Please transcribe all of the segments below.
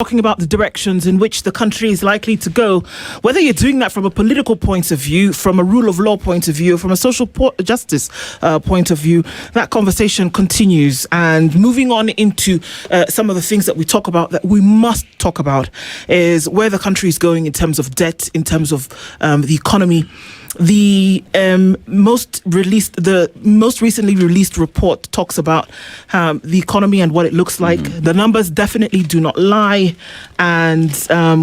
talking about the directions in which the country is likely to go, whether you're doing that from a political point of view, from a rule of law point of view, from a social justice point of view, that conversation continues. And moving on into some of the things that we talk about, that we must talk about, is where the country is going in terms of debt, in terms of the economy. The most recently released report talks about the economy and what it looks like. The numbers definitely do not lie, and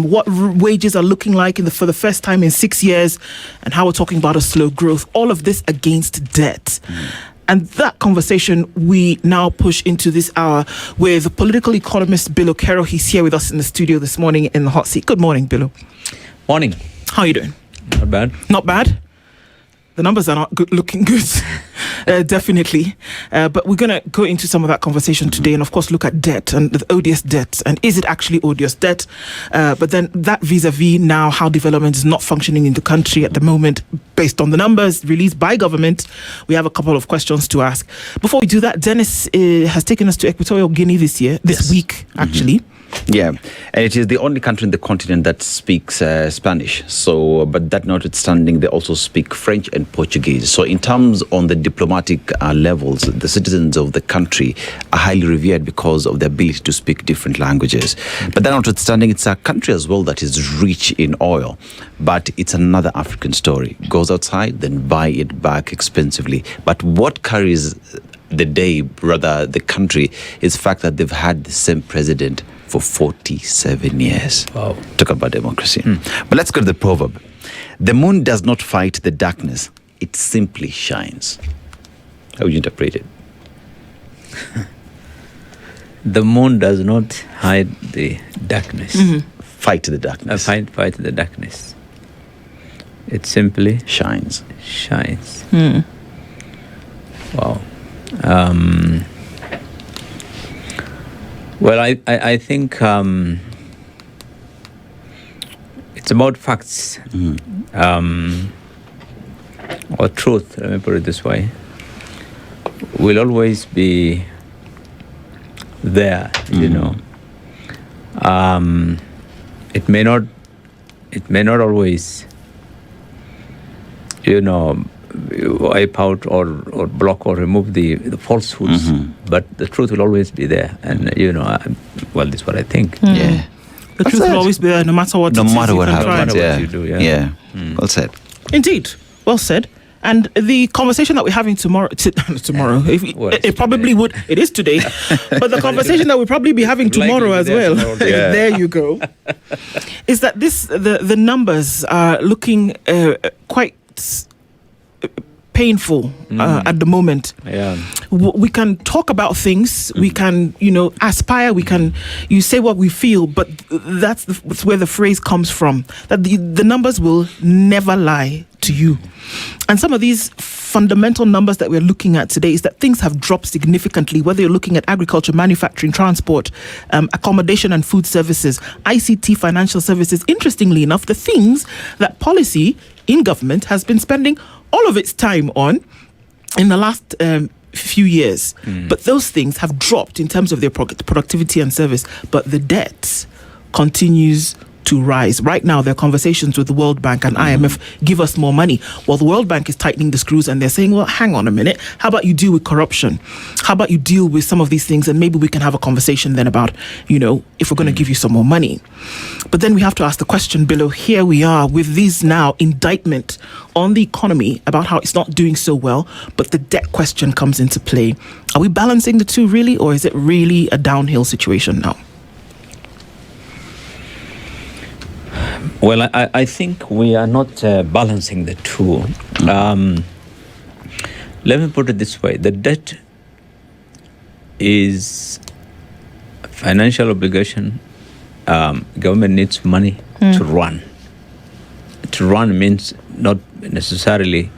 what wages are looking like for the first time in 6 years, and how we're talking about a slow growth. All of this against debt. And that conversation we now push into this hour with political economist Billow Kerrow. He's here with us in the studio this morning in the hot seat. Good morning, Billow. Morning. How are you doing? Not bad. Not bad? The numbers are not looking good, definitely. But we're going to go into some of that conversation today and, of course, look at debt and the odious debt. And is it actually odious debt? But then that vis-a-vis now how development is not functioning in the country at the moment based on the numbers released by government. We have a couple of questions to ask. Before we do that, Dennis has taken us to Equatorial Guinea this week, actually. Yeah, and it is the only country in the continent that speaks Spanish. So, but that notwithstanding, they also speak French and Portuguese. So, in terms on the diplomatic levels, the citizens of the country are highly revered because of the ability to speak different languages. But that notwithstanding, it's a country as well that is rich in oil. But it's another African story. Goes outside, then buy it back expensively. But what carries the day, rather the country, is the fact that they've had the same president for 47 years. Wow. Talk about democracy. But let's go to the proverb. The moon does not fight the darkness, it simply shines. How would you interpret it? The moon does not hide the darkness. Fight the darkness. Fight the darkness. It simply shines. Wow. Well, I think it's about facts or truth, let me put it this way, will always be there, you know. It may not always, you know, wipe out or block or remove the falsehoods, but the truth will always be there. And you know, well, this is what I think. Yeah, the truth will always be there, no matter what. No matter what happens. No matter what you do. Yeah. Well said. Indeed, well said. And the conversation that we're having tomorrow, it probably would. It is today, but the conversation that we'll probably be having tomorrow as well. There you go. Is that the numbers are looking quite painful at the moment. Yeah. We can talk about things, we can, aspire, you say what we feel, but that's where the phrase comes from, that the numbers will never lie to you. And some of these fundamental numbers that we're looking at today is that things have dropped significantly, whether you're looking at agriculture, manufacturing, transport, accommodation and food services, ICT, financial services. Interestingly enough, the things that policy in government has been spending all of its time on in the last few years. But those things have dropped in terms of their productivity and service. But the debt continues to rise. Right now, there are conversations with the World Bank and IMF, give us more money. Well, the World Bank is tightening the screws and they're saying, well, hang on a minute. How about you deal with corruption? How about you deal with some of these things? And maybe we can have a conversation then about, if we're going to give you some more money. But then we have to ask the question, Billow, here we are with these now indictment on the economy about how it's not doing so well, but the debt question comes into play. Are we balancing the two really, or is it really a downhill situation now? Well, I think we are not balancing the two. Let me put it this way. The debt is a financial obligation. Government needs money to run. To run means not necessarily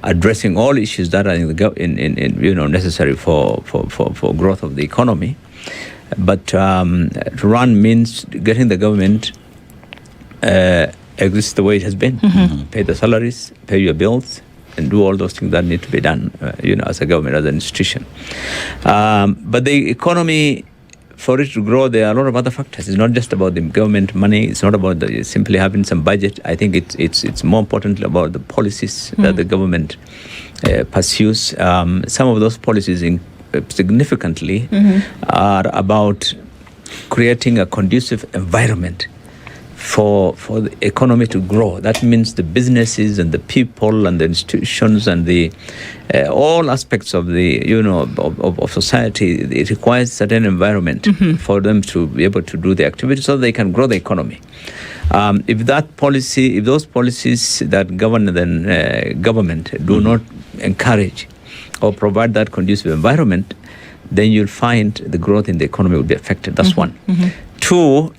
addressing all issues that are necessary for growth of the economy. But to run means getting the government exists the way it has been. Pay the salaries, pay your bills, and do all those things that need to be done, as a government, as an institution. But the economy for it to grow, there are a lot of other factors. It's not just about the government money. It's not about simply having some budget. I think it's more important about the policies that the government pursues. Some of those policies significantly are about creating a conducive environment for the economy to grow. That means the businesses and the people and the institutions and the all aspects of the of society. It requires certain environment for them to be able to do the activity so they can grow the economy. If those policies that govern the government do not encourage or provide that conducive environment, then you'll find the growth in the economy will be affected. That's one. Two,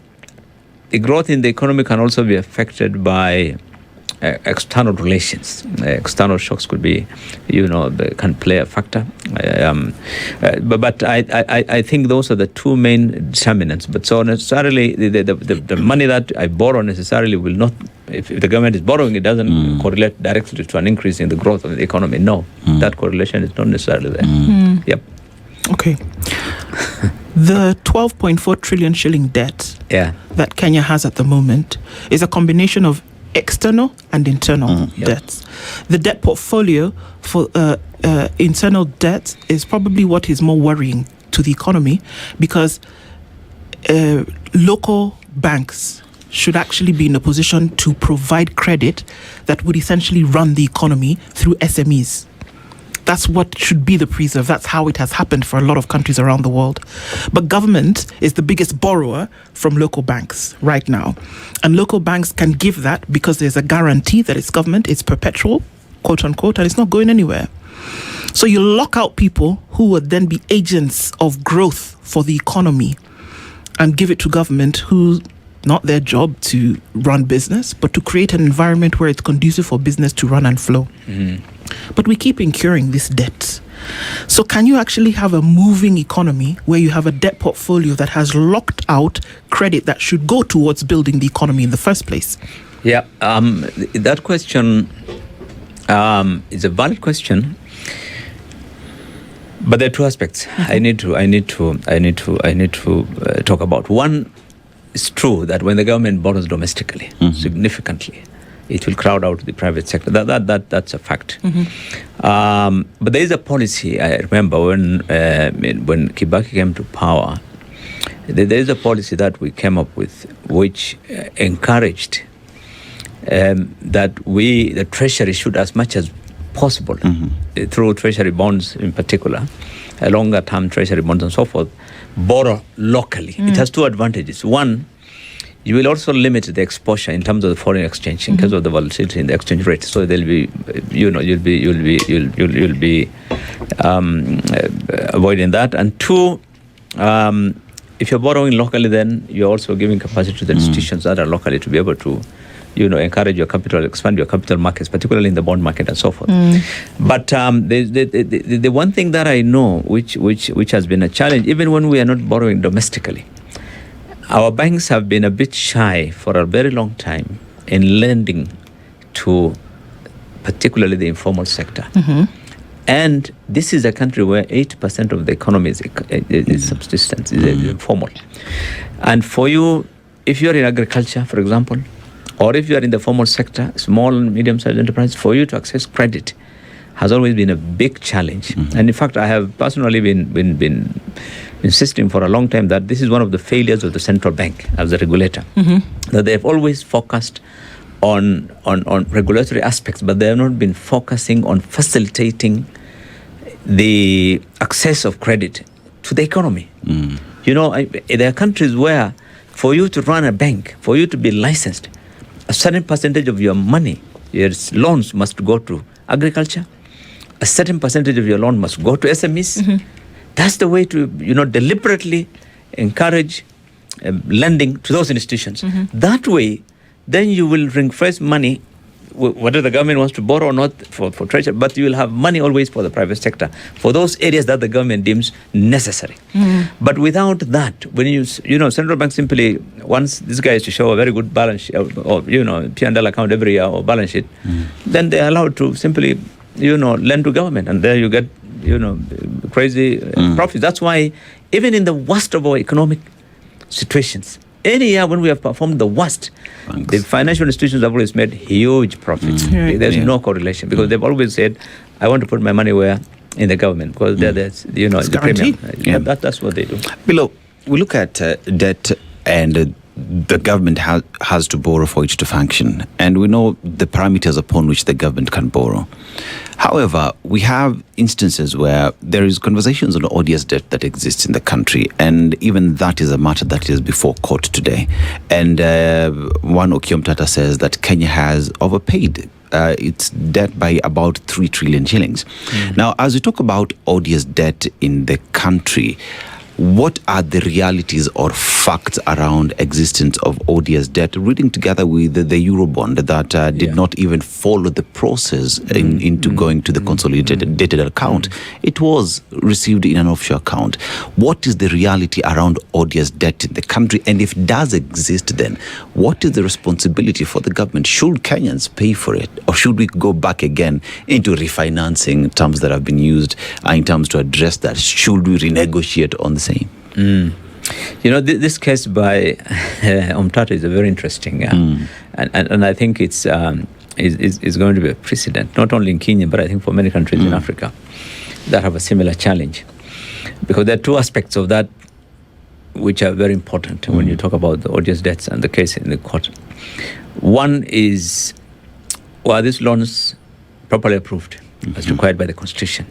the growth in the economy can also be affected by external relations. External shocks could be, can play a factor. But I think those are the two main determinants. But so necessarily, the money that I borrow necessarily will not, if the government is borrowing, it doesn't correlate directly to an increase in the growth of the economy. No, that correlation is not necessarily there. Yep. Okay. The 12.4 trillion shilling debt that Kenya has at the moment is a combination of external and internal debts. The debt portfolio for internal debt is probably what is more worrying to the economy, because local banks should actually be in a position to provide credit that would essentially run the economy through SMEs. That's what should be the preserve. That's how it has happened for a lot of countries around the world. But government is the biggest borrower from local banks right now. And local banks can give that because there's a guarantee that it's government, it's perpetual, quote unquote, and it's not going anywhere. So you lock out people who would then be agents of growth for the economy and give it to government who not their job to run business, but to create an environment where it's conducive for business to run and flow. But we keep incurring this debt. So can you actually have a moving economy where you have a debt portfolio that has locked out credit that should go towards building the economy in the first place? Yeah, that question is a valid question, but there are two aspects I need to talk about. One, it's true that when the government borrows domestically significantly, it will crowd out the private sector. That's a fact. But there is a policy. I remember when Kibaki came to power, there is a policy that we came up with which encouraged that the Treasury should, as much as possible, through Treasury bonds in particular, longer term Treasury bonds and so forth, borrow locally. It has two advantages. One, you will also limit the exposure in terms of the foreign exchange in case of the volatility in the exchange rate. So there'll be, you'll be avoiding that. And two, if you're borrowing locally, then you're also giving capacity to the institutions that are locally to be able to, encourage your capital, expand your capital markets, particularly in the bond market and so forth. But the one thing that I know, which has been a challenge, even when we are not borrowing domestically, our banks have been a bit shy for a very long time in lending to particularly the informal sector. And this is a country where 80% of the economy is subsistence, is informal. And for you, if you're in agriculture, for example, or if you are in the formal sector, small and medium-sized enterprise, for you to access credit has always been a big challenge. And in fact, I have personally been insisting for a long time that this is one of the failures of the central bank as a regulator, that they have always focused on regulatory aspects, but they have not been focusing on facilitating the access of credit to the economy. There are countries where for you to run a bank, for you to be licensed, a certain percentage of your money, your loans must go to agriculture, a certain percentage of your loan must go to SMEs. That's the way to, deliberately encourage lending to those institutions. That way, then you will ring-fence money, whether the government wants to borrow or not for treasury, but you will have money always for the private sector, for those areas that the government deems necessary. But without that, when central bank simply wants this guy to show a very good balance sheet, or P&L account every year or balance sheet, then they are allowed to simply, lend to government, and there you get, crazy profits. That's why even in the worst of our economic situations, any year when we have performed the worst, the financial institutions have always made huge profits. There's no correlation, because they've always said, I want to put my money where? In the government, because there's, the premium. That's what they do. Billow, we look at debt, and the government has to borrow for it to function. And we know the parameters upon which the government can borrow. However, we have instances where there is conversations on odious debt that exists in the country, and even that is a matter that is before court today. And one Okiom Tata says that Kenya has overpaid its debt by about 3 trillion shillings. Now, as we talk about odious debt in the country, what are the realities or facts around existence of odious debt, reading together with the Eurobond that did not even follow the process into going to the consolidated account? It was received in an offshore account. What is the reality around odious debt in the country? And if it does exist, then what is the responsibility for the government? Should Kenyans pay for it? Or should we go back again into refinancing terms that have been used in terms to address that? Should we renegotiate on the same? This case by Omtata is a very interesting, and I think it's is going to be a precedent, not only in Kenya, but I think for many countries in Africa that have a similar challenge, because there are two aspects of that which are very important when you talk about the odious debts and the case in the court. One is, were these loans properly approved as required by the Constitution?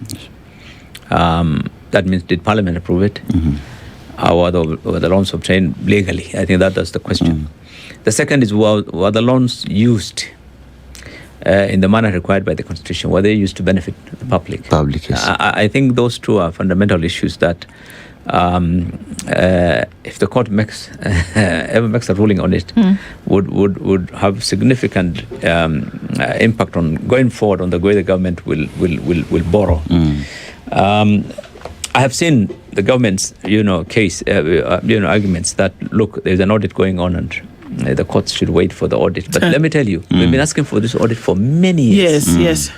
That means, did Parliament approve it? Or were the loans obtained legally? I think that's the question. The second is, were the loans used in the manner required by the Constitution? Were they used to benefit the public? Yes. I think those two are fundamental issues that if the court ever makes a ruling on it, would have significant impact on going forward on the way the government will borrow. I have seen the government's, arguments that, look, there's an audit going on and the courts should wait for the audit. But let me tell you, we've been asking for this audit for many years. Yes.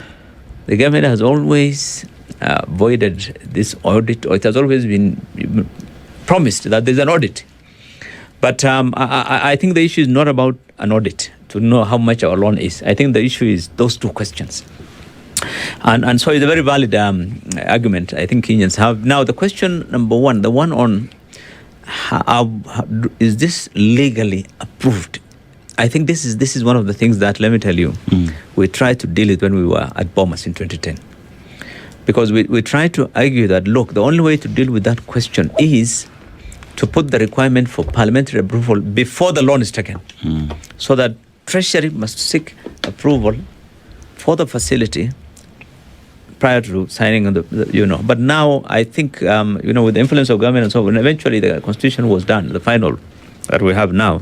The government has always voided this audit, or it has always been promised that there's an audit. But I think the issue is not about an audit to know how much our loan is. I think the issue is those two questions. And so it's a very valid argument I think Kenyans have. Now, the question number one, the one on how is this legally approved? I think this is one of the things that, let me tell you, we tried to deal with when we were at Bomas in 2010. Because we tried to argue that, look, the only way to deal with that question is to put the requirement for parliamentary approval before the loan is taken. So that Treasury must seek approval for the facility prior to signing on the. But now I think, with the influence of government and so on, eventually the Constitution was done, the final that we have now,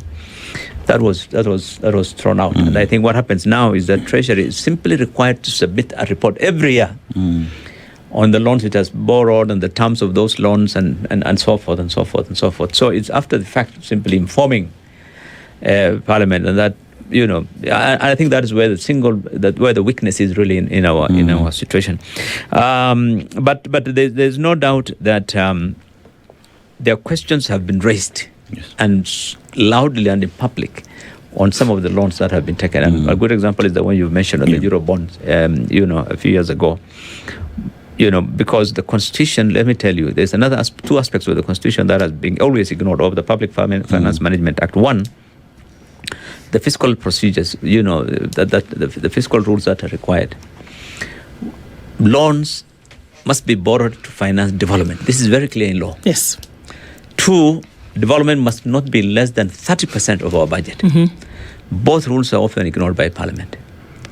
that was thrown out. And I think what happens now is that Treasury is simply required to submit a report every year on the loans it has borrowed and the terms of those loans and so forth and so forth and so forth. So it's after the fact simply informing Parliament, and that, I think that is where where the weakness is really in our situation. But there's no doubt that their questions have been raised and loudly and in public on some of the loans that have been taken. And a good example is the one you mentioned on the Eurobonds, a few years ago. Because the Constitution, let me tell you, there's two aspects of the Constitution that has been always ignored of the Public Finance Management Act. One, the fiscal procedures, the fiscal rules that are required. Loans must be borrowed to finance development. This is very clear in law. Yes. Two, development must not be less than 30% of our budget. Both rules are often ignored by Parliament.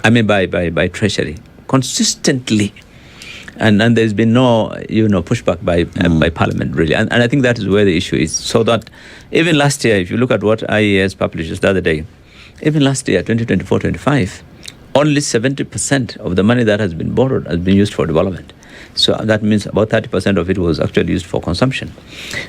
By Treasury consistently, and there's been no pushback by Parliament really, and I think that is where the issue is. So that even last year, if you look at what IAS published the other day, even last year, 2024-25, only 70% of the money that has been borrowed has been used for development. So that means about 30% of it was actually used for consumption.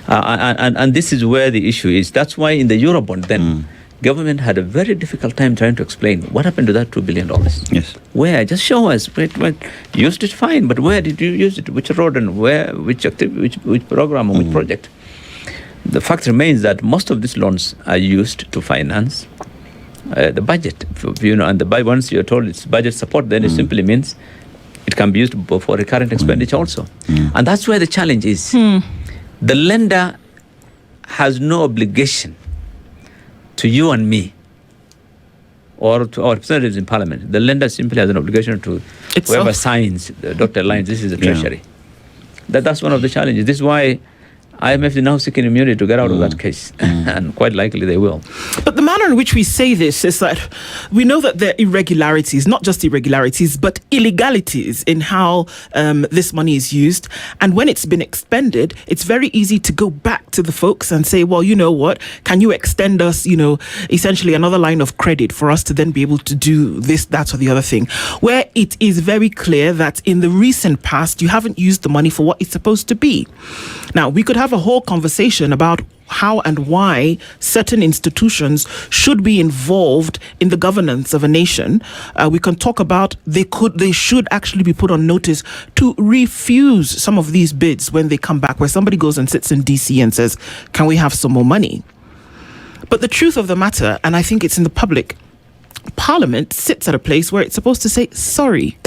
And this is where the issue is. That's why in the Eurobond then, government had a very difficult time trying to explain what happened to that $2 billion. Yes. Where? Just show us. Used it fine, but where did you use it? Which road and where? Which activity? Which program or which project? The fact remains that most of these loans are used to finance the budget. And once you're told it's budget support, then it simply means it can be used for recurrent expenditure also. And that's where the challenge is. The lender has no obligation to you and me or to our representatives in Parliament. The lender simply has an obligation to whoever signs the dotted lines. This is the Treasury. That's one of the challenges. This is why IMF is now seeking immunity to get out of that case, and quite likely they will. But the manner in which we say this is that we know that there are irregularities, not just irregularities, but illegalities in how this money is used. And when it's been expended, it's very easy to go back to the folks and say, well, you know what, can you extend us, essentially another line of credit for us to then be able to do this, that, or the other thing, where it is very clear that in the recent past, you haven't used the money for what it's supposed to be. Now, we could have a whole conversation about how and why certain institutions should be involved in the governance of a nation. We can talk about they should actually be put on notice to refuse some of these bids when they come back, where somebody goes and sits in DC and says, can we have some more money? But the truth of the matter, and I think it's in the public, Parliament sits at a place where it's supposed to say, sorry,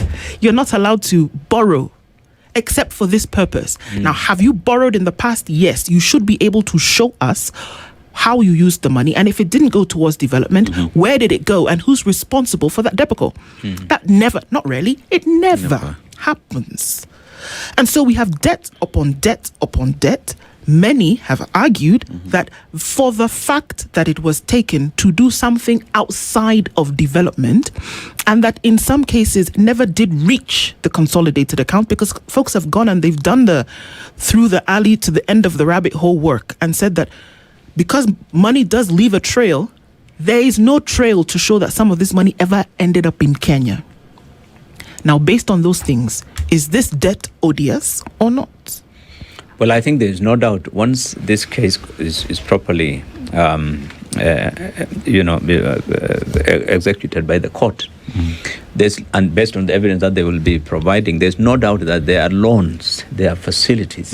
you're not allowed to borrow except for this purpose. Now, have you borrowed in the past? Yes. You should be able to show us how you used the money, and if it didn't go towards development, where did it go, and who's responsible for that debacle? That never happens. And so we have debt upon debt upon debt. Many have argued that for the fact that it was taken to do something outside of development, and that in some cases never did reach the consolidated account, because folks have gone and they've done the through the alley to the end of the rabbit hole work and said that because money does leave a trail, there is no trail to show that some of this money ever ended up in Kenya. Now, based on those things, is this debt odious or not? Well, I think there is no doubt once this case is properly, executed by the court, and based on the evidence that they will be providing, there's no doubt that there are loans, there are facilities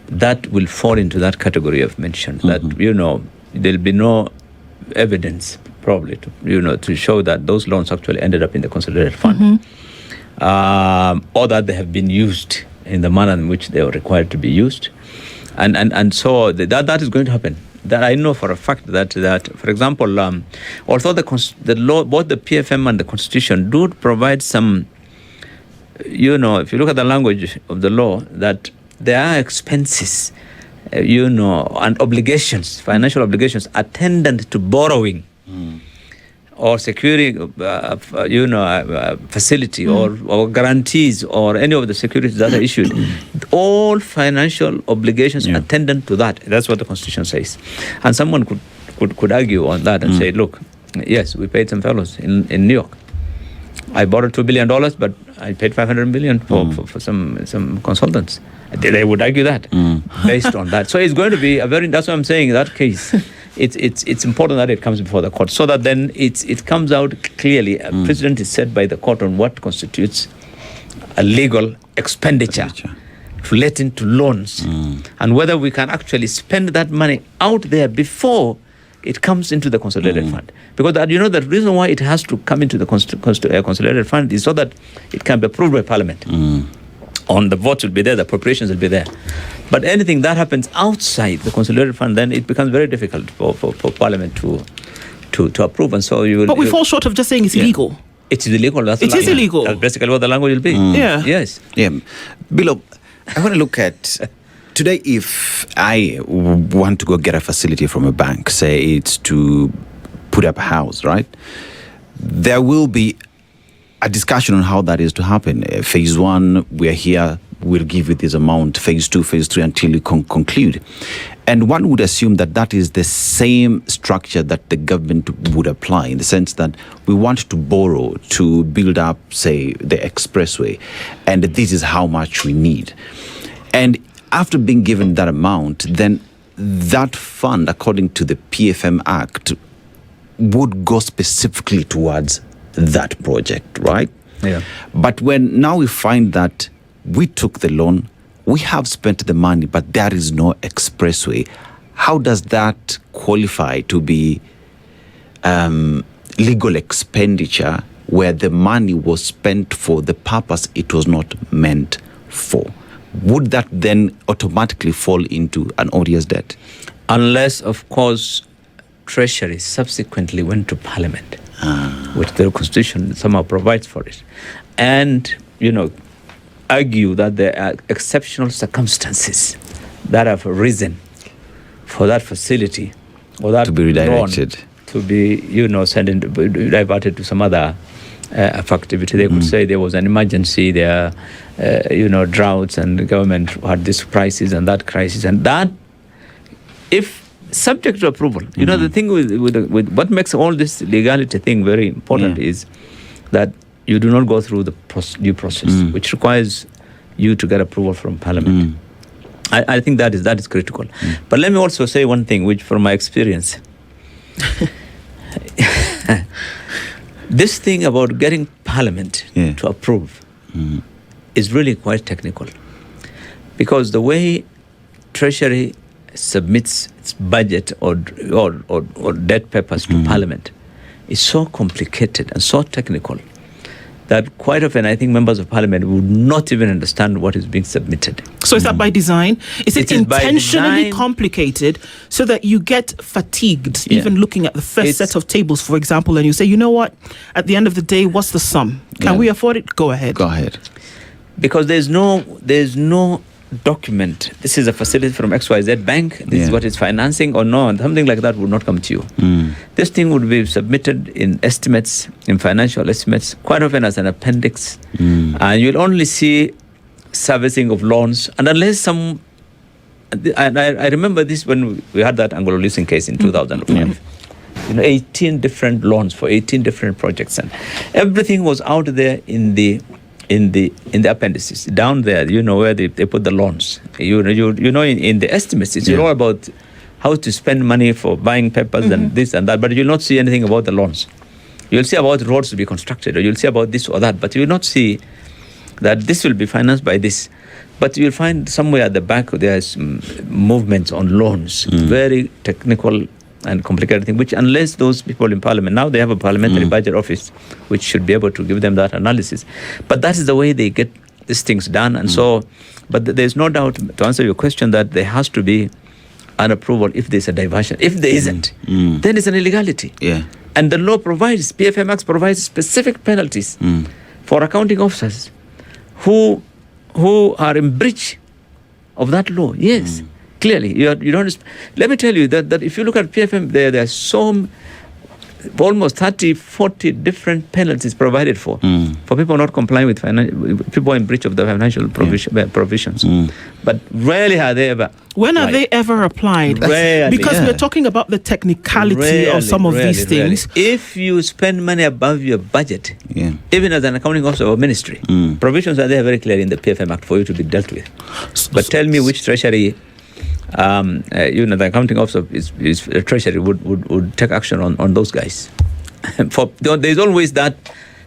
that will fall into that category I've mentioned. That there'll be no evidence probably to show that those loans actually ended up in the consolidated fund, or that they have been used in the manner in which they were required to be used, and so that is going to happen. That I know for a fact that for example, although the law, both the PFM and the Constitution do provide some, if you look at the language of the law, that there are expenses, and obligations, financial obligations attendant to borrowing. Or securing, facility or guarantees or any of the securities that are issued, all financial obligations attendant to that. That's what the Constitution says. And someone could argue on that and say, look, yes, we paid some fellows in New York. I borrowed $2 billion, but I paid $500 million for some consultants. They would argue that based on that. So it's going to be that's what I'm saying, in that case. It's important that it comes before the court, so that then it comes out clearly. A precedent is set by the court on what constitutes a legal expenditure relating to loans, and whether we can actually spend that money out there before it comes into the consolidated fund. Because the reason why it has to come into the consolidated fund is so that it can be approved by Parliament. On the votes will be there, the appropriations will be there. But anything that happens outside the consolidated fund, then it becomes very difficult for Parliament to approve. And so you will. But we fall short of just saying it's illegal. It's illegal. It is illegal. That's basically what the language will be. Yeah. Yes. Yeah. Billow, I want to look at today. If I want to go get a facility from a bank, say it's to put up a house, right? There will be a discussion on how that is to happen. Phase 1, we're here, we'll give you this amount. Phase 2, phase 3, until you conclude. And one would assume that that is the same structure that the government would apply, in the sense that we want to borrow to build up, say, the expressway, and this is how much we need. And after being given that amount, then that fund, according to the PFM Act, would go specifically towards that project, right? Yeah. But when now we find that we took the loan, we have spent the money, but there is no expressway, how does that qualify to be legal expenditure where the money was spent for the purpose it was not meant for? Would that then automatically fall into an odious debt? Unless, of course, Treasury subsequently went to Parliament, which the Constitution somehow provides for it, and, argue that there are exceptional circumstances that have arisen for that facility or that to be redirected, loan to be, diverted to some other activity. They could say there was an emergency, there are, droughts, and the government had this crisis and that crisis, and that, if subject to approval, the thing with what makes all this legality thing very important is that you do not go through the due process, which requires you to get approval from Parliament. I think that is critical. But let me also say one thing, which from my experience, this thing about getting Parliament to approve is really quite technical, because the way Treasury submits its budget or debt papers to Parliament is so complicated and so technical that quite often I think members of Parliament would not even understand what is being submitted. So is that by design? Is it intentionally complicated so that you get fatigued even looking at the first set of tables, for example, and you say, you know what, at the end of the day, what's the sum? Can we afford it? Go ahead. Because there's no document. This is a facility from XYZ bank. This is what it's financing or no. Something like that would not come to you. This thing would be submitted in estimates, in financial estimates, quite often as an appendix. And you'll only see servicing of loans. And unless and I remember this when we had that Anglo leasing case in 2005. 18 different loans for 18 different projects, and everything was out there in the appendices down there, where they put the loans. In the estimates, it's all about how to spend money for buying papers and this and that, but you'll not see anything about the loans. You'll see about roads to be constructed, or you'll see about this or that, but you'll not see that this will be financed by this. But you'll find somewhere at the back there's movements on loans, very technical and complicated thing, which unless those people in Parliament, now they have a Parliamentary Budget Office, which should be able to give them that analysis. But that is the way they get these things done. And so, but there's no doubt, to answer your question, that there has to be an approval if there's a diversion. If there isn't, then it's an illegality. And the law provides, PFM Act provides specific penalties for accounting officers who are in breach of that law. Clearly, you don't. Let me tell you that if you look at PFM, there are so almost 30, 40 different penalties provided for people not complying with people in breach of the financial provisions. But rarely are they ever. When are they ever applied? Rarely. Because we're talking about the technicality of some of these things. If you spend money above your budget, even as an accounting officer or ministry, provisions are there very clearly in the PFM Act for you to be dealt with. But tell me which Treasury. The accounting officer is Treasury would take action on those guys. There's always that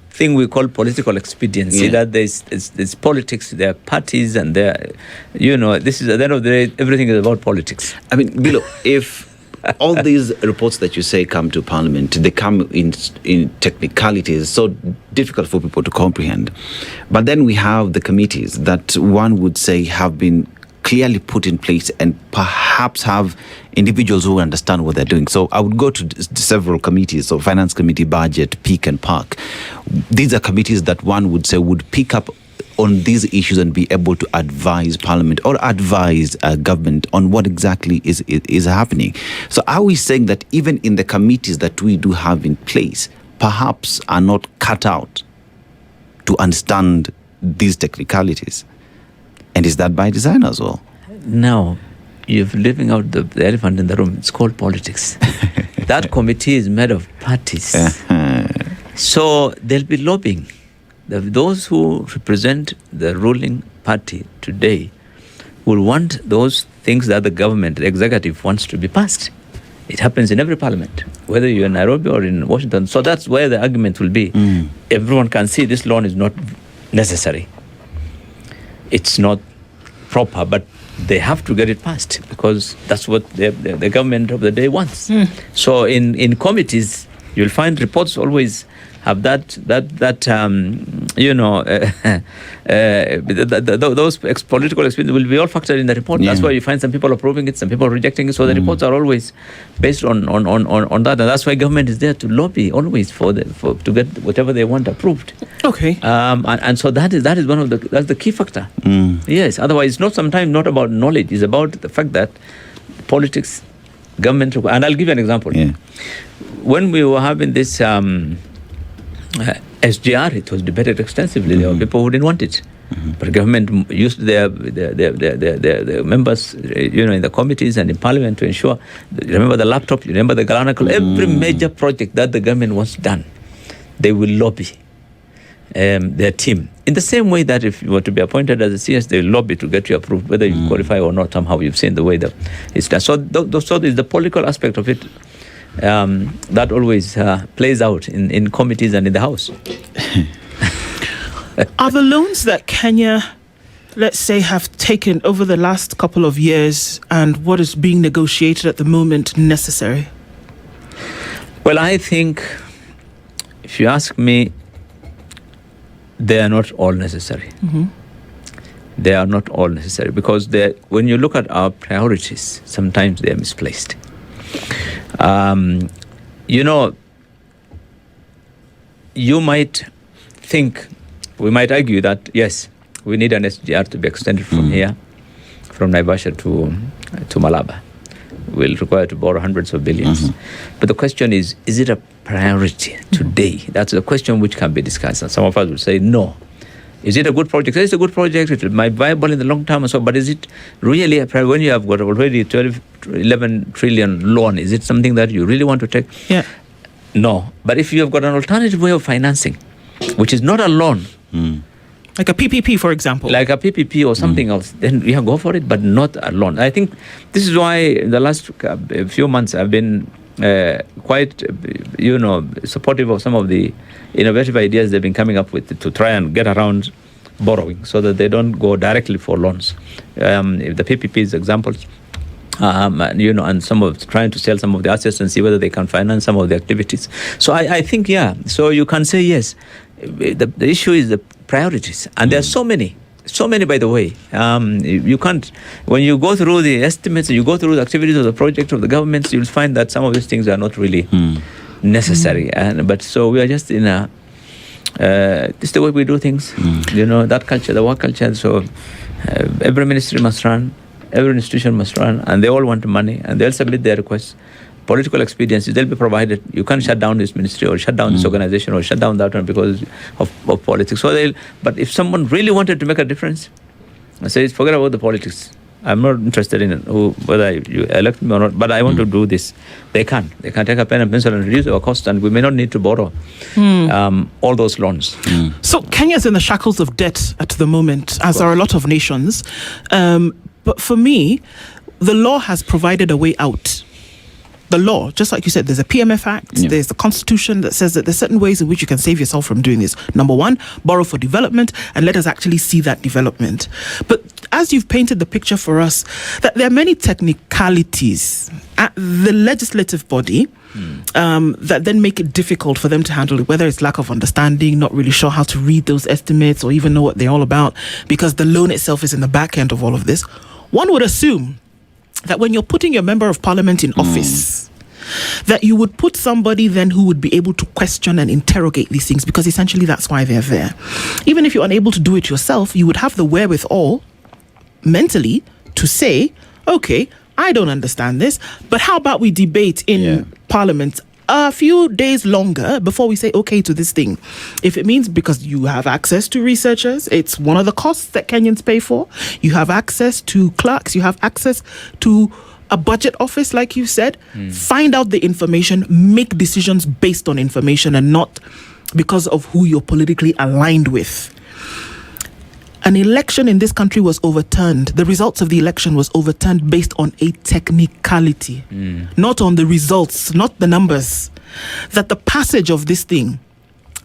thing we call political expediency. That there's politics, there are parties, and this is at the end of the day, everything is about politics. I mean, Billow, if all these reports that you say come to Parliament, they come in technicalities, so difficult for people to comprehend. But then we have the committees that one would say have been clearly put in place and perhaps have individuals who understand what they're doing. So I would go to several committees, so Finance Committee, Budget, Peak and Park. These are committees that one would say would pick up on these issues and be able to advise Parliament or advise government on what exactly is happening. So are we saying that even in the committees that we do have in place, perhaps are not cut out to understand these technicalities? And is that by design as well? No, you're leaving out the elephant in the room. It's called politics. That committee is made of parties. So there'll be lobbying. Those who represent the ruling party today will want those things that the government, the executive, wants to be passed. It happens in every parliament, whether you're in Nairobi or in Washington. So that's where the argument will be. Everyone can see this loan is not necessary. It's not proper, but they have to get it passed because that's what the government of the day wants. So in committees, you'll find reports always have those political experience will be all factored in the report. That's why you find some people approving it, some people rejecting it. So the reports are always based on that, and that's why government is there to lobby always to get whatever they want approved. Okay. And so that is that's the key factor. Yes. Otherwise, it's sometimes not about knowledge. It's about the fact that politics, government, and I'll give you an example. Yeah. When we were having this SGR, it was debated extensively. There were people who didn't want it, but government used their members, in the committees and in Parliament to ensure. Remember the laptop? You remember the Galanacle? Every major project that the government wants done, they will lobby their team. In the same way that if you were to be appointed as a CS, they will lobby to get you approved, whether you qualify or not. Somehow you've seen the way that it's done. So there's the political aspect of it. That always plays out in committees and in the House. Are the loans that Kenya, let's say, have taken over the last couple of years and what is being negotiated at the moment necessary? Well, I think, if you ask me, they are not all necessary. They are not all necessary because when you look at our priorities, sometimes they are misplaced. You might think, we might argue that, yes, we need an SGR to be extended from here, from Naivasha to Malaba. We'll require to borrow hundreds of billions. But the question is it a priority today? That's a question which can be discussed. And some of us will say, no. Is it a good project? It's a good project. It might be viable in the long term and so, but is it really a priority when you have got already 11 trillion loan? Is it something that you really want to take? Yeah. No. But if you have got an alternative way of financing, which is not a loan, like a PPP, for example. like a PPP or something else, then go for it, but not a loan. I think this is why in the last few months I've been quite, supportive of some of the innovative ideas they've been coming up with to try and get around borrowing so that they don't go directly for loans. If the PPPs examples, and some of trying to sell some of the assets and see whether they can finance some of the activities. So I think, so you can say yes. The issue is the priorities, and there are so many, by the way. You can't, when you go through the estimates, you go through the activities of the project of the governments, you'll find that some of these things are not really necessary. But so we are just in this is the way we do things. That culture, the work culture. So every ministry must run, every institution must run, and they all want money, and they'll submit their requests. Political expediencies, they'll be provided. You can't shut down this ministry or shut down this organization or shut down that one because of politics. But if someone really wanted to make a difference, I say, forget about the politics. I'm not interested in whether you elect me or not, but I want to do this. They can take a pen and pencil and reduce our cost, and we may not need to borrow all those loans. So Kenya's in the shackles of debt at the moment, as are a lot of nations. But for me, the law has provided a way out. The law, just like you said, there's a PMF Act, there's the Constitution that says that there's certain ways in which you can save yourself from doing this. Number one, borrow for development, and let us actually see that development. But as you've painted the picture for us, that there are many technicalities at the legislative body that then make it difficult for them to handle it, whether it's lack of understanding, not really sure how to read those estimates or even know what they're all about, because the loan itself is in the back end of all of this. One would assume that when you're putting your member of parliament in office, that you would put somebody then who would be able to question and interrogate these things, because essentially that's why they're there. Even if you're unable to do it yourself, you would have the wherewithal mentally to say, okay, I don't understand this, but how about we debate in parliament a few days longer before we say okay to this thing. If it means because you have access to researchers, it's one of the costs that Kenyans pay for. You have access to clerks, you have access to a budget office, like you said. Find out the information, make decisions based on information and not because of who you're politically aligned with. an election in this country was overturned. The results of the election was overturned based on a technicality, not on the results, not the numbers. That the passage of this thing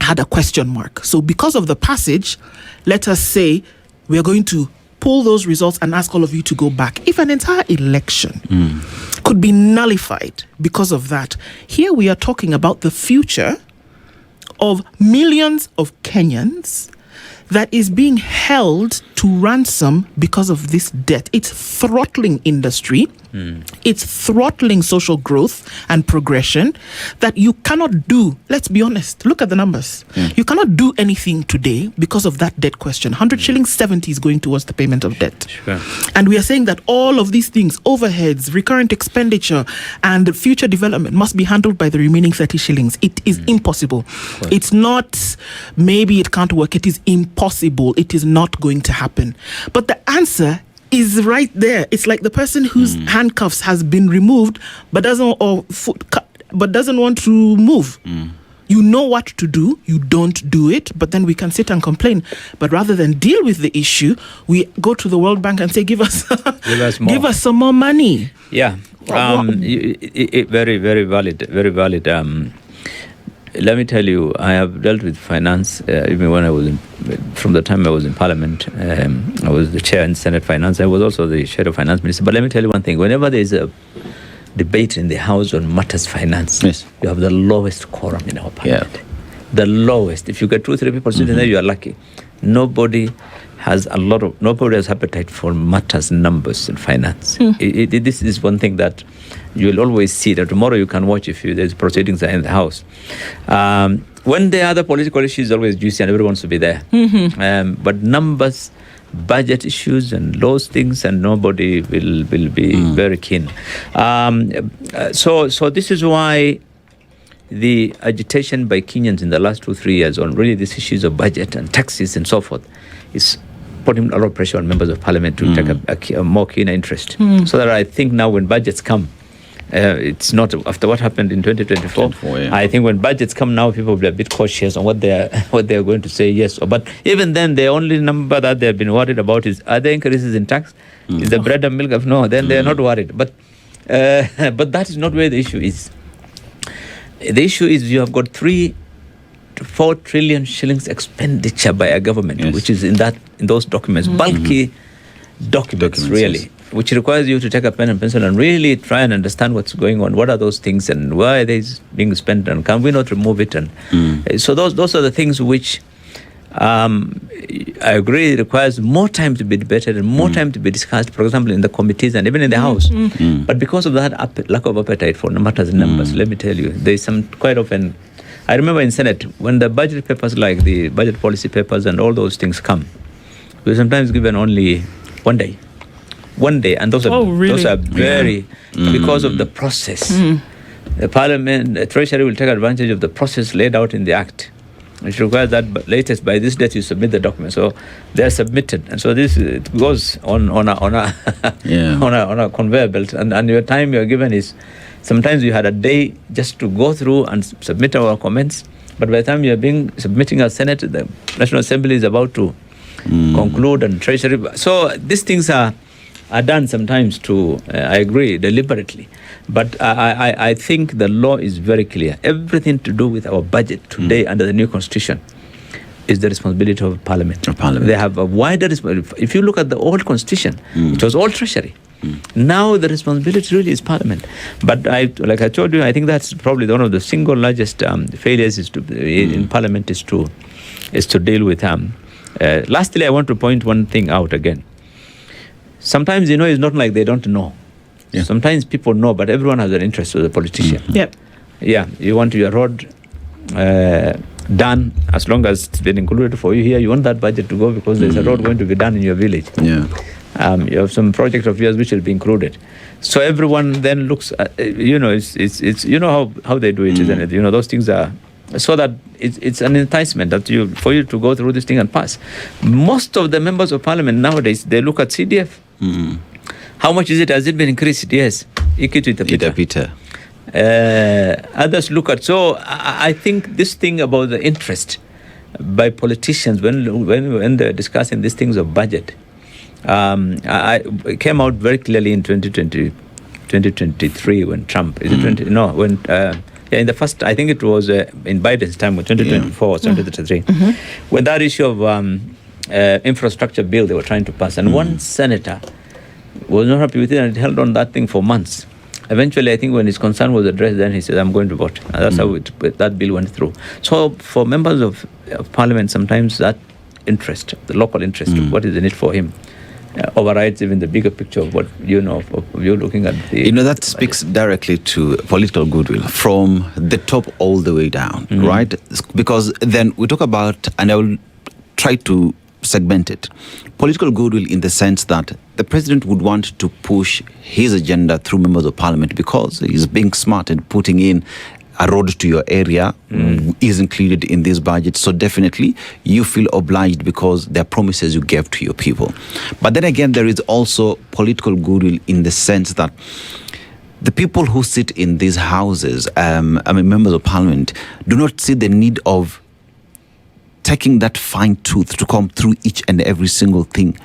had a question mark. So because of the passage, let us say we are going to pull those results and ask all of you to go back. If an entire election could be nullified because of that, here we are talking about the future of millions of Kenyans that is being held to ransom because of this debt. It's throttling industry. It's throttling social growth and progression that you cannot do. Let's be honest. Look at the numbers. You cannot do anything today because of that debt question. 100 shillings, 70 is going towards the payment of debt. Sure. And we are saying that all of these things, overheads, recurrent expenditure, and future development must be handled by the remaining 30 shillings. It is impossible. Right. It's not, maybe it can't work. It is impossible. It is not going to happen. But the answer is right there. It's like the person whose handcuffs has been removed but doesn't want to move. You know what to do, you don't do it, but then we can sit and complain. But rather than deal with the issue, we go to the World Bank and say, give us more. give us some more money. Yeah. Very, very valid. Very valid. Let me tell you, I have dealt with finance even when I was from the time I was in Parliament. I was the chair in Senate Finance. I was also the shadow finance minister. But let me tell you one thing: whenever there is a debate in the House on matters finance, you have the lowest quorum in our Parliament. Yeah. The lowest. If you get 2-3 people sitting there, you are lucky. Nobody has appetite for matters, numbers, and finance. This is one thing that you will always see. That tomorrow you can watch if there's proceedings in the House. When there are other political issues, always juicy and everyone wants to be there. But numbers, budget issues, and those things, and nobody will be very keen. So this is why the agitation by Kenyans in the last 2-3 years on really these issues of budget and taxes and so forth is putting a lot of pressure on members of Parliament to take a more keen interest. So that I think now when budgets come, it's not after what happened in 2024. I think when budgets come now, people will be a bit cautious on what they're going to say yes or. But even then, the only number that they've been worried about is, are there increases in tax? Is the bread and milk of no? Then they're not worried. But that is not where the issue is. The issue is you have got 3 to 4 trillion shillings expenditure by a government, which is in those documents, bulky documents really, which requires you to take a pen and pencil and really try and understand what's going on. What are those things and why are they being spent, and can we not remove it? And so those are the things which I agree requires more time to be debated and more time to be discussed, for example, in the committees and even in the House. But because of that lack of appetite for matters and numbers, let me tell you, there's some quite often. I remember in Senate, when the budget papers like the budget policy papers and all those things come, we sometimes given only 1 day. 1 day, and those are very, because of the process. The Parliament, the Treasury will take advantage of the process laid out in the Act, which requires that latest by this date you submit the document. So they're submitted, and so it goes on a conveyor belt, and your time you're given is. Sometimes you had a day just to go through and submit our comments, but by the time you're submitting our Senate, the National Assembly is about to conclude, and Treasury. So these things are done sometimes I agree, deliberately. But I think the law is very clear. Everything to do with our budget today under the new Constitution is the responsibility of Parliament. They have a wider responsibility. If you look at the old Constitution, it was all Treasury. Now the responsibility really is Parliament. But like I told you, I think that's probably one of the single largest failures in Parliament is to deal with. Lastly, I want to point one thing out again. Sometimes, it's not like they don't know. Yeah. Sometimes people know, but everyone has an interest with the politician. Yep. Yeah, you want your road done, as long as it's been included for you here, you want that budget to go because there's a road going to be done in your village. Yeah. You have some project of yours which will be included. So everyone then looks at, it's how they do it, isn't it? Those things are, so that it's an enticement for you to go through this thing and pass. Most of the members of Parliament nowadays, they look at CDF. How much is it? Has it been increased? Yes. Others look at, so I think this thing about the interest by politicians when they're discussing these things of budget. It came out very clearly in 2023 when Trump, in the first, I think it was in Biden's time, 2024 or 2023, when that issue of infrastructure bill they were trying to pass, and one senator was not happy with it and held on that thing for months. Eventually, I think when his concern was addressed, then he said, I'm going to vote. And that's how that bill went through. So for members of parliament, sometimes that interest, the local interest, what is in it for him, overrides even the bigger picture of what you're looking at. That speaks directly to political goodwill from the top all the way down, right? Because then we talk about, and I will try to segment it, political goodwill in the sense that the president would want to push his agenda through members of parliament because he's being smart and putting in a road to your area is included in this budget. So definitely you feel obliged because there are promises you gave to your people. But then again, there is also political goodwill in the sense that the people who sit in these houses, members of parliament, do not see the need of taking that fine tooth to come through each and every single thing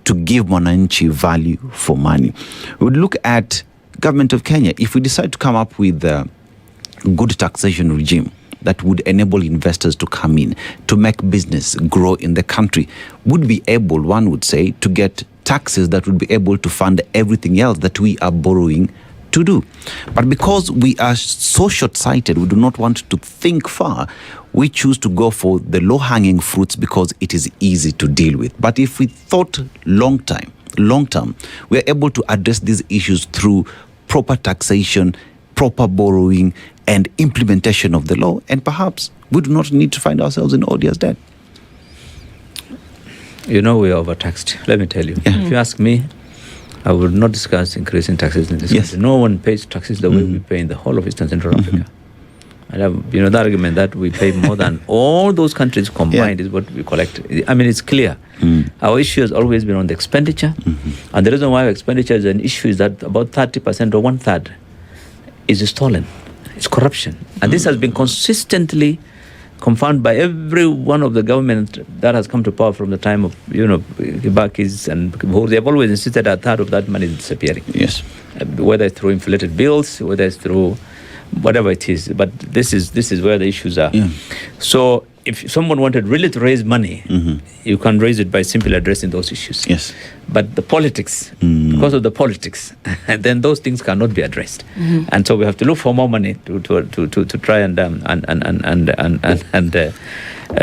to give Mwananchi value for money. We would look at government of Kenya. If we decide to come up with a good taxation regime that would enable investors to come in, to make business grow in the country, would be able, one would say, to get taxes that would be able to fund everything else that we are borrowing to do. But because we are so short-sighted, we do not want to think far, we choose to go for the low-hanging fruits because it is easy to deal with. But if we thought long term, we are able to address these issues through proper taxation, proper borrowing, and implementation of the law, and perhaps we do not need to find ourselves in odious debt. We are overtaxed. Let me tell you. Yeah. If you ask me, I would not discuss increasing taxes in this country. No one pays taxes the way we pay in the whole of East and Central Africa. And the argument that we pay more than all those countries combined is what we collect. I mean, it's clear. Our issue has always been on the expenditure. And the reason why expenditure is an issue is that about 30% or 1/3 is stolen. It's corruption. And this has been consistently confirmed by every one of the government that has come to power from the time of, Kibaki's and Uhuru. They have always insisted that 1/3 of that money is disappearing. Yes. Whether it's through inflated bills, whether it's through whatever it is. But this is where the issues are. Yeah. So if someone wanted really to raise money, you can raise it by simply addressing those issues. Yes. But the politics, because of the politics, then those things cannot be addressed. And so we have to look for more money to try and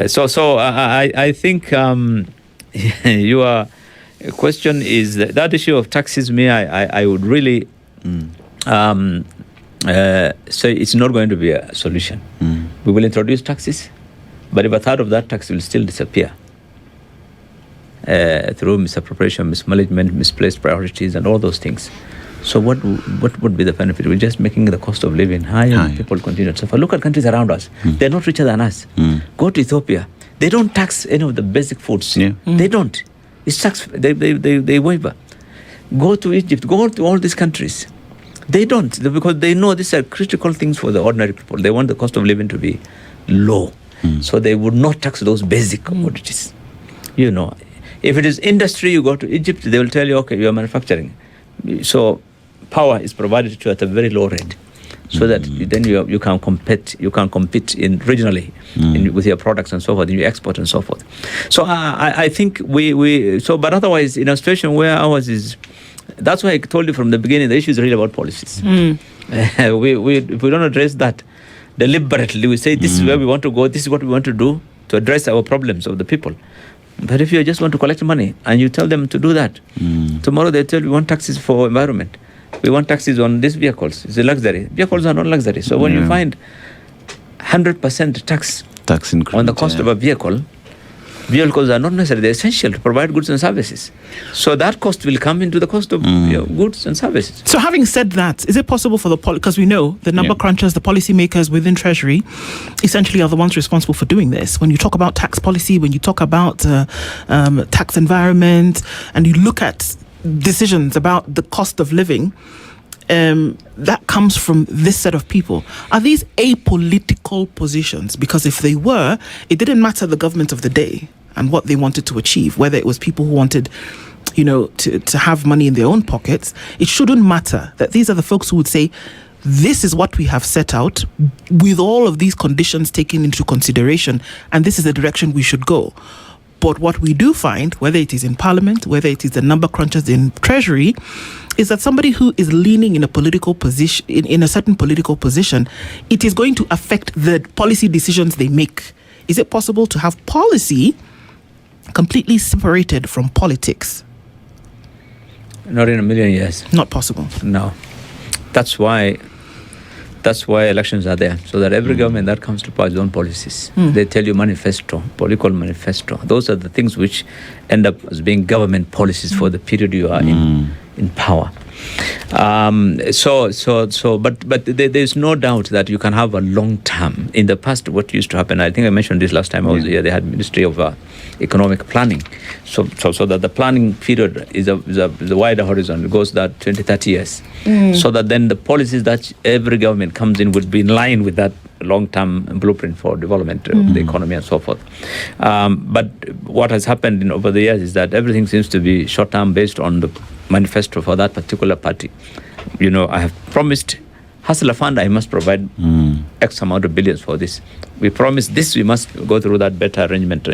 so I think your question is that issue of taxes. I would really say it's not going to be a solution. We will introduce taxes, but if 1/3 of that tax will still disappear through misappropriation, mismanagement, misplaced priorities, and all those things. So what would be the benefit? We're just making the cost of living higher and people continue to suffer. Look at countries around us. They're not richer than us. Go to Ethiopia. They don't tax any of the basic foods. They don't. It's tax. They waiver. Go to Egypt. Go to all these countries. They don't, because they know these are critical things for the ordinary people. They want the cost of living to be low. So they would not tax those basic commodities. If it is industry, you go to Egypt, they will tell you, okay, you are manufacturing. So power is provided to you at a very low rate, so that then you can compete in regionally with your products and so forth, and you export and so forth. So I think but otherwise, in a situation where ours is, that's why I told you from the beginning, the issue is really about policies. If we don't address that deliberately, we say this is where we want to go, this is what we want to do to address our problems of the people. But if you just want to collect money and you tell them to do that, tomorrow they tell you we want taxes for environment. We want taxes on these vehicles. It's a luxury. Vehicles are not luxury. So when you find 100% tax increment on the cost of a vehicle, vehicles are not necessary. They're essential to provide goods and services. So that cost will come into the cost of goods and services. So having said that, is it possible for because we know the number crunchers, the policymakers within Treasury, essentially are the ones responsible for doing this. When you talk about tax policy, when you talk about tax environment, and you look at decisions about the cost of living, that comes from this set of people. Are these apolitical positions? Because if they were, it didn't matter the government of the day and what they wanted to achieve, whether it was people who wanted, to have money in their own pockets. It shouldn't matter that these are the folks who would say, this is what we have set out with all of these conditions taken into consideration, and this is the direction we should go. But what we do find, whether it is in Parliament, whether it is the number crunchers in Treasury, is that somebody who is leaning in a political position, in a certain political position, it is going to affect the policy decisions they make. Is it possible to have policy completely separated from politics? Not in a million years. Not possible. No. That's why elections are there, so that every government that comes to power has own policies. They tell you manifesto, political manifesto. Those are the things which end up as being government policies for the period you are in power. But there's no doubt that you can have a long term. In the past, what used to happen, I think I mentioned this last time I was here, they had Ministry of Economic Planning. So that the planning period is a wider horizon. It goes that 20, 30 years. So that then the policies that every government comes in would be in line with that long-term blueprint for development of the economy and so forth. But what has happened over the years is that everything seems to be short-term based on the manifesto for that particular party. I have promised Hustler Fund, I must provide X amount of billions for this. We promise this, we must go through that better arrangement,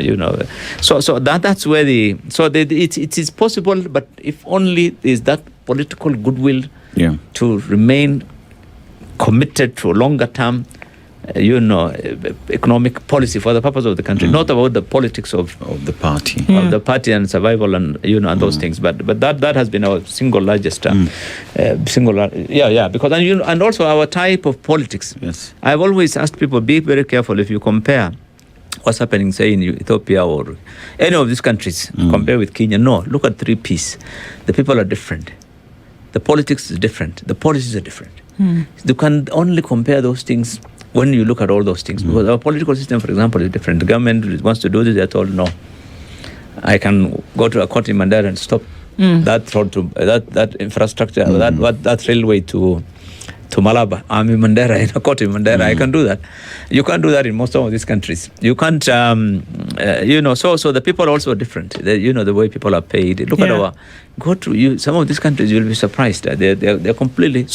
So that's where it is possible, but if only is that political goodwill to remain committed to a longer term, economic policy for the purpose of the country, not about the politics of the party, of the party and survival and and those things. But that has been our single largest because and also our type of politics. Yes, I've always asked people, be very careful if you compare what's happening, say, in Ethiopia or any of these countries, compare with Kenya. No, look at 3 Ps. The people are different. The politics is different. The policies are different. You can only compare those things when you look at all those things, because our political system, for example, is different. The government wants to do this, they're told, no, I can go to a court in Mandera and stop that road to that infrastructure, that railway to Malaba. I'm in Mandera, in a court in Mandera. I can do that. You can't do that in most of these countries. You can't, so the people are also different. The way people are paid. Look at some of these countries, you'll be surprised. They're completely,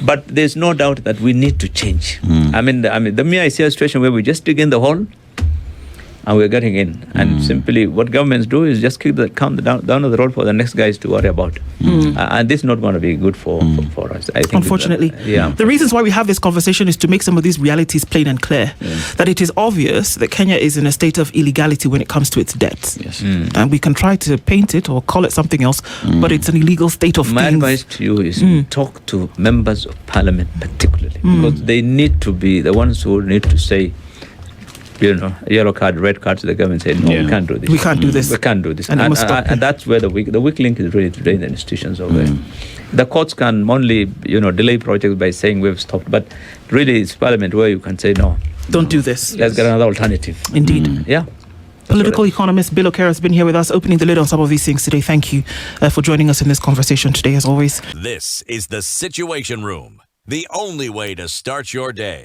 but there's no doubt that we need to change. I mean, the mere I see a situation where we just dig in the hole, and we're getting in. And simply what governments do is just kick the can down the road for the next guys to worry about. And this is not going to be good for us, I think. Unfortunately. The reasons why we have this conversation is to make some of these realities plain and clear. That it is obvious that Kenya is in a state of illegality when it comes to its debts. Yes. And we can try to paint it or call it something else, but it's an illegal state of My things. advice to you is talk to members of parliament particularly, because they need to be the ones who need to say, yellow card, red card to the government, say, no, we can't do this. We can't do this. We can't do this. And and that's where the weak link is really today in the institutions of the courts can only, delay projects by saying we've stopped. But really, it's parliament where you can say, no. Don't do this. Let's get another alternative. Indeed. Yeah. Political economist Billow Kerrow has been here with us, opening the lid on some of these things today. Thank you for joining us in this conversation today, as always. This is the Situation Room, the only way to start your day.